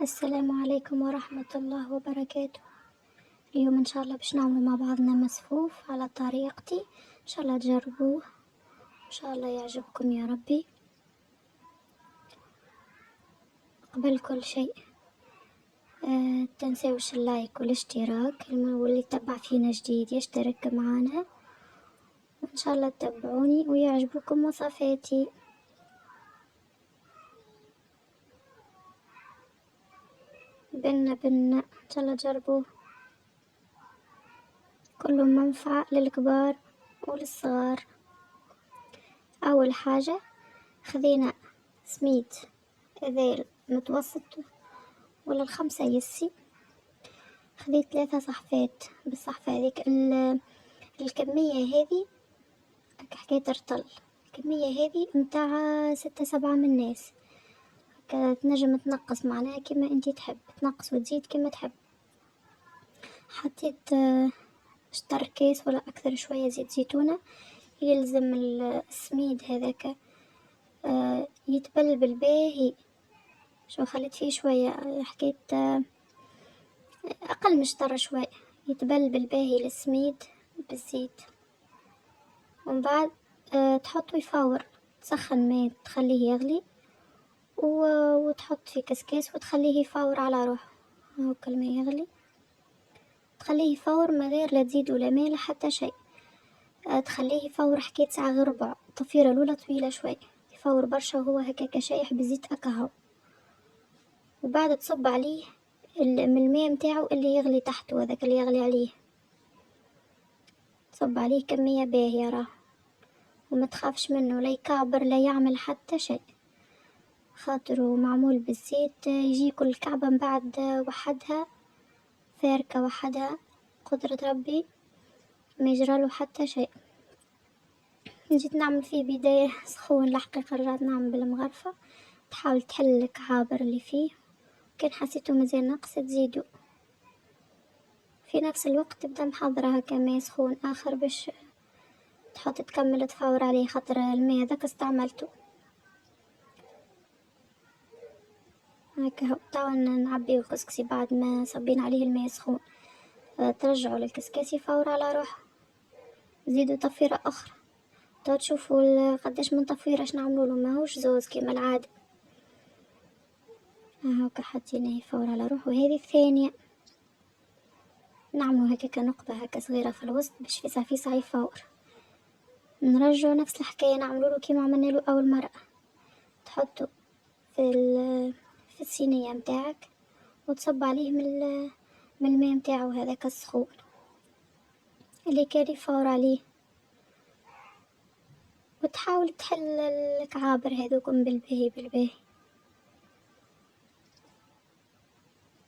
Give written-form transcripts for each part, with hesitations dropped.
السلام عليكم ورحمة الله وبركاته. اليوم إن شاء الله باش نعملوا مع بعضنا مسفوف على طريقتي، إن شاء الله تجربوه، إن شاء الله يعجبكم يا ربي. قبل كل شيء تنسوش اللايك والاشتراك، واللي يتبع فينا جديد يشترك معنا، وإن شاء الله تتبعوني ويعجبكم وصفاتي. بنا إن شاء الله تجربوه، كله منفعة للكبار وللصغار. أول حاجة خذينا سميد ذيل متوسط ولا الخمسة يسي، خذيت 3 صحفات بالصحفة هذيك. الكمية هذي حكاية رطل، الكمية هذي متاع 6-7 من الناس، تنجم تنقص معناها كما انتي تحب، تنقص وتزيد كما تحب. حطيت شطر كيس ولا أكثر شوية زيت زيتونة. يلزم السميد هذاك يتبل باهي، شو خليت فيه شوية، حكيت أقل من شطر شوي، يتبل باهي السميد بالزيت. ومن بعد تحطه يفور، تسخن ماء تخليه يغلي وتحط في كسكاس وتخليه يفور على روحه. هاك الماء يغلي تخليه يفور من غير لا تزيد ولا ماء حتى شيء. تخليه يفور حكيت ساعة غير ربع، الطفيرة الأولى طويلة شوي، يفور برشا وهو هكاكا شايح بالزيت أكهو. وبعد تصب عليه من الماء متاعه اللي يغلي تحته، هذاك اللي يغلي عليه تصب عليه كمية باهية راه، وما تخافش منه لا يكعبر لا يعمل حتى شيء، خاطره معمول بالزيت. يجي كل كعبة من بعد وحدها، فاركة وحدها، قدرة ربي ما يجراله حتى شيء. جيت نعمل فيه بداية سخون، الحقيقة رجعت نعمل بالمغرفة، تحاول تحل الكعابر اللي فيه، كان حسيته مازال ناقص تزيدو. في نفس الوقت تبدا محضرة هكا ماء سخون آخر باش تحط تكمل تفور عليه، خاطر الماء هذاك استعملته هكا. توا نعبيه الكسكسي بعد ما صبين عليه الماء سخون، ترجعوا للكسكسي يفور على روحه، زيدوا طفيرة أخرى. تو تشوفوا قداش من طفيرة اش نعملوله، ماهوش زوز كيما العادة. هاكا حطيناه يفور على روحه. وهذه الثانية نعملو هكاكا نقطة هكا صغيرة في الوسط باش فيسع يفور. نرجعو نفس الحكاية نعملوله كيما عملنالو أول مرة، تحطو في الصينية متاعك وتصب عليه من الماء متاعو هذاك السخون اللي كان يفور عليه، وتحاول تحل الكعابر هذوكم بالباهي.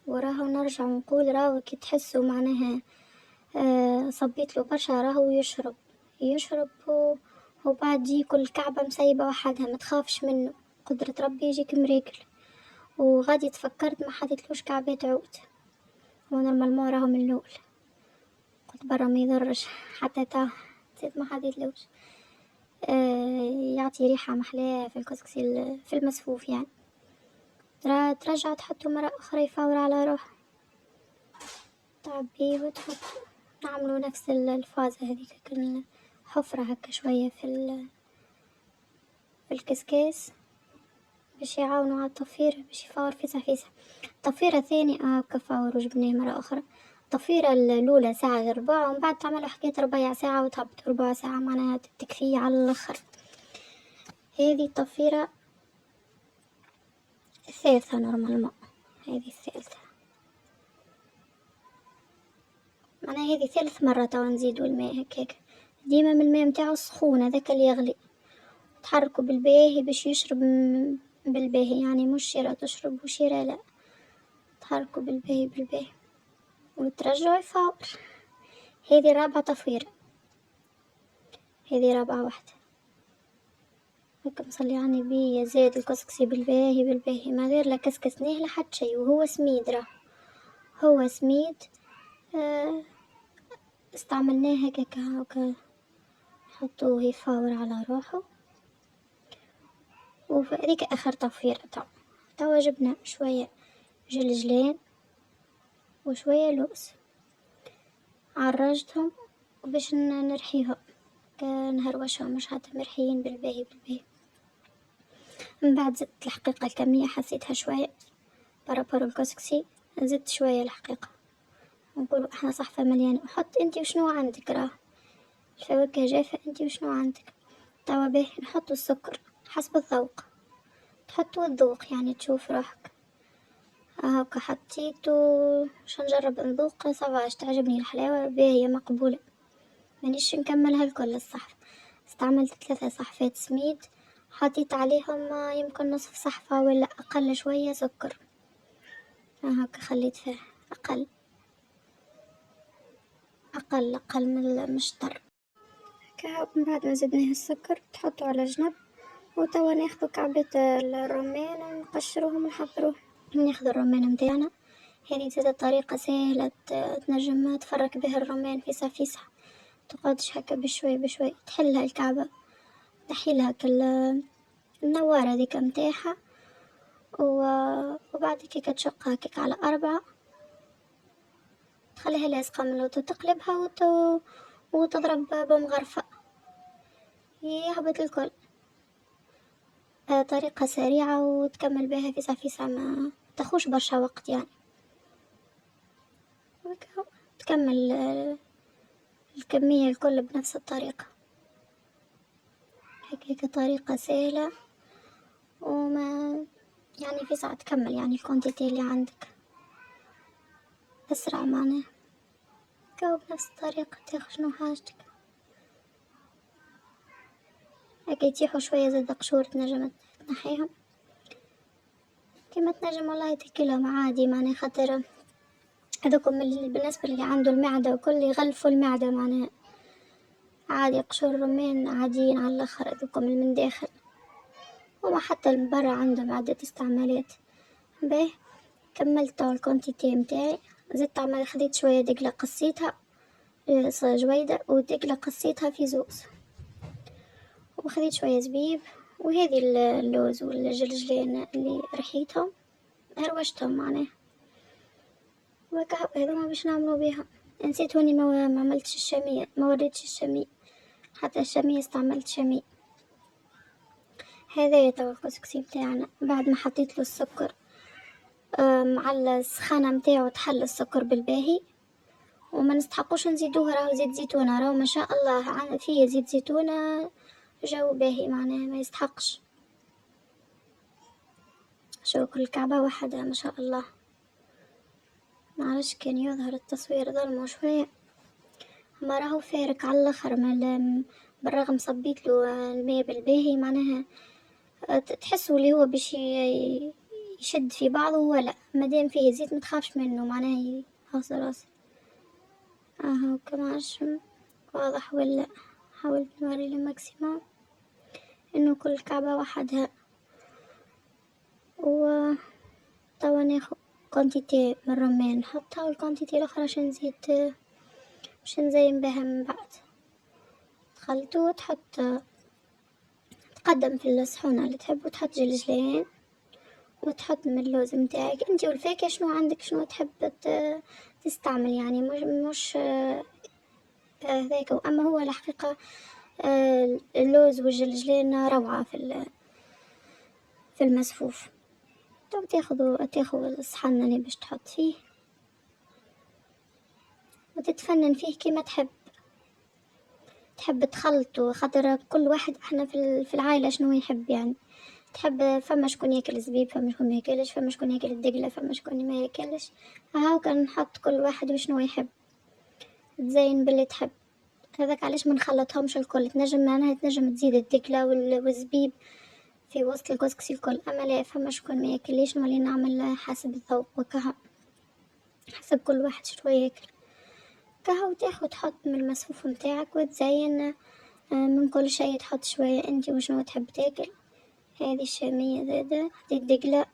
وراهو نرجع نقول راهو كي تحسوا معناها صبيت له برشا راهو يشرب وبعد يجي كل كعبة مسيبة وحدها، ما تخافش منه، قدرة ربي يجيك مريكل. وغادي تفكرت ما حطيتلوش كعبات عود، ونورمالمون راهو من الأول قلت برا ما يضرش حتى نسيت ما حطيتلوش. يعطي ريحة محلاها في الكسكسي في المسفوف يعني. ترجع تحطه مرة أخرى يفور على روح، تعبيه وتحط. نعملوا نفس الفازة هذيك، كل حفرة هكا شوية في الكسكاس باش يعاونوا على الطفير باش يفور فيسع. طفيرة ثانية كفور وجبناه مرة أخرى. الطفيرة الأولى ساعة غير ربع، ومن بعد تعملوا حكاية ربع ساعة وتهبط ربع ساعة، معناها تكفيه على الآخر. هذه الطفيرة الثالثة نورمالمون، هذه الثالثة معناها هذه ثالث مرة توا نزيدو الماء هكاك، ديما من الماء متاعو السخون هذاك اللي يغلي، تحركوا بالباهي باش يشرب بالباهي، يعني مش شيرة تشرب وشيرة لا، تحركوا بالباهي وترجعوا يفور. هذه رابعة طفيرة، هذه رابعة واحدة هكا. مصلي على النبي يا زاد الكسكسي بالباهي ما غير لا كسكسناه لحد شي. وهو سميد راه هو سميد استعملناه هكا نحطوه يفور على روحه. وهذيك اخر طفيرة توا جبنا شوية وجلجلين وشوية لوز، عرجتهم وباش نرحيهم نهروشهم مش هاتا مرحيين بالباهي. من بعد زدت الحقيقة الكمية حسيتها شوية بارابور الكسكسي، زدت شوية الحقيقة. نقولوا احنا صحفة مليانة، وحط انتي وشنو عندك، راه الفواكه جافة انتي وشنو عندك. توا باهي نحطوا السكر حسب الذوق، تحطوا الذوق يعني تشوف روحك. هاكا حطيتو باش نجرب نذوق صافاش تعجبني الحلاوة باهية مقبولة. مانيش نكملها الكل الصحفة، استعملت 3 صحفات سميد، حطيت عليهم يمكن نصف صحفة ولا أقل شوية سكر. هاكا خليت فيه أقل من المشطر. هكا من بعد ما زدناه السكر تحطه على جنب، وتوا ناخدو كعبة الرمان ونقشروهم ونحضروه. ناخدو الرمان متاعنا، هذه زادة طريقة سهلة تنجم تفرك بها الرمان فيسع فيسع، تقعدش هكا بشوي تحلها الكعبة، تحيلها النوارة ذيك متاعها، وبعد كيكا تشقها كيك على 4، تخليها لاصقة من الوسط وتقلبها وتضرب بمغرفة يهبط الكل. طريقة سريعة وتكمل بها فيسع ما تاخوش برشا وقت يعني. تكمل الكمية الكل بنفس الطريقة، هيك طريقة سهلة وما يعني في ساعة تكمل يعني الكونتيتي اللي عندك أسرع معناه. كاو بنفس الطريقة تاخد شنو حاجتك، هيك يطيحوا شوية زاد قشور تنجم تنحيهم كما تنجم والله تاكلهم عادي معناه، خاطر هذوكم بالنسبة اللي عنده المعدة وكل يغلفوا المعدة معناه عادي. قشور الرمان عاديين على الآخر هذوكم من داخل، وما حتى من برا عندهم عدة استعمالات. باهي كملت الكونتيتي متاعي، زدت خديت شوية دقلة قصيتها جويدة، ودقلة قصيتها في زوز، وخديت شوية زبيب، وهذه اللوز والجلجلين اللي رحيتهم هروشتهم معناه. وكهو هذوما باش نعملو بيها. نسيت هوني ما عملتش الشامية، ما وريتش الشامية، حتى الشامية استعملت شامية. هذا توا الكسكسي متاعنا بعد ما حطيت له السكر مع السخانة متاعو تحل السكر بالباهي، وما نستحقوش نزيدوه راهو زيت زيتونة، راهو ما شاء الله فيه زيت زيتونة جو باهي معناه ما يستحقش. شو كل كعبة واحدة ما شاء الله. معرفش كان يظهر التصوير ظلمه شوية، ما راهو فارك على الاخر بالرغم صبيت له الماء بالباهي معناها تحسوا اللي هو باش يشد في بعضه، ولا مادام فيه زيت متخافش منه معناه خاص راسي. اهو كماش واضح ولا حاولت نوري الماكسيموم انه كل كعبة وحدها. و توا ناخد كونتيتي من الرمان نحطها، والكونتيتي الاخرى باش نزين بها من بعد. تخلطو تحط تقدم في الصحونة اللي تحب، وتحط جلجلين وتحط من اللوز متاعك انتي والفاكهة شنو عندك شنو تحب تستعمل يعني مش هذاك. اما هو الحقيقة اللوز والجلجلين روعة في المسفوف. تاخذ الصحن اللي باش تحط فيه وتتفنن فيه كما تحب تخلطه، خاطر كل واحد احنا في العائلة شنو يحب يعني. تحب فما شكون ياكل الزبيب، فما شكون ما ياكلش، فما شكون ياكل الدقلة، فما شكون ما ياكلش. هاو كان نحط كل واحد وشنو يحب، تزين باللي تحب. هذاك علاش ما نخلطهمش الكل، تنجم تزيد الدقلة والزبيب في وسط الكسكسي الكل. اما لا فما شكون ما ياكليش نولي نعمل حسب الذوق وكها، حسب كل واحد شنو ياكل كهو. تاخد تحط من المسفوف متاعك وتزين من كل شيء تحط شوية انتي وشنو تحب تاكل. هذه الشامية زادة حطيت دقلة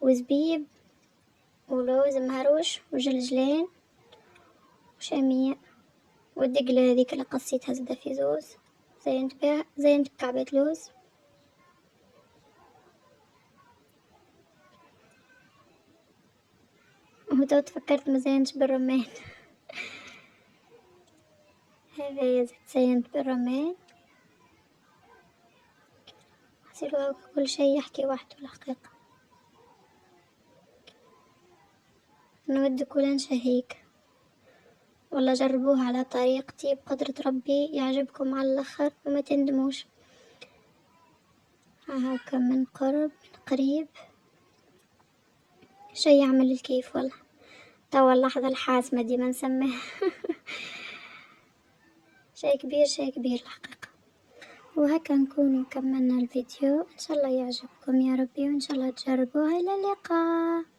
وزبيب ولوز مهروش وجلجلين وشامية، والدقلة هذيك اللي قصيتها زادة في زوز زينت بكعبة لوز. هو تو تفكرت ما زينش بالرمان. هذا زينت بالرمان. حسيت كل شي يحكي وحده الحقيقة. نود كلن شهيك، والله جربوها على طريقتي بقدرة ربي يعجبكم على الآخر وما تندموش. هاكا من قرب من قريب شي يعمل الكيف والله. توا اللحظة الحاسمة دي ما نسميها. شي كبير الحقيقة. وهكا نكون كملنا الفيديو، إن شاء الله يعجبكم يا ربي، وإن شاء الله تجربوها. إلى اللقاء.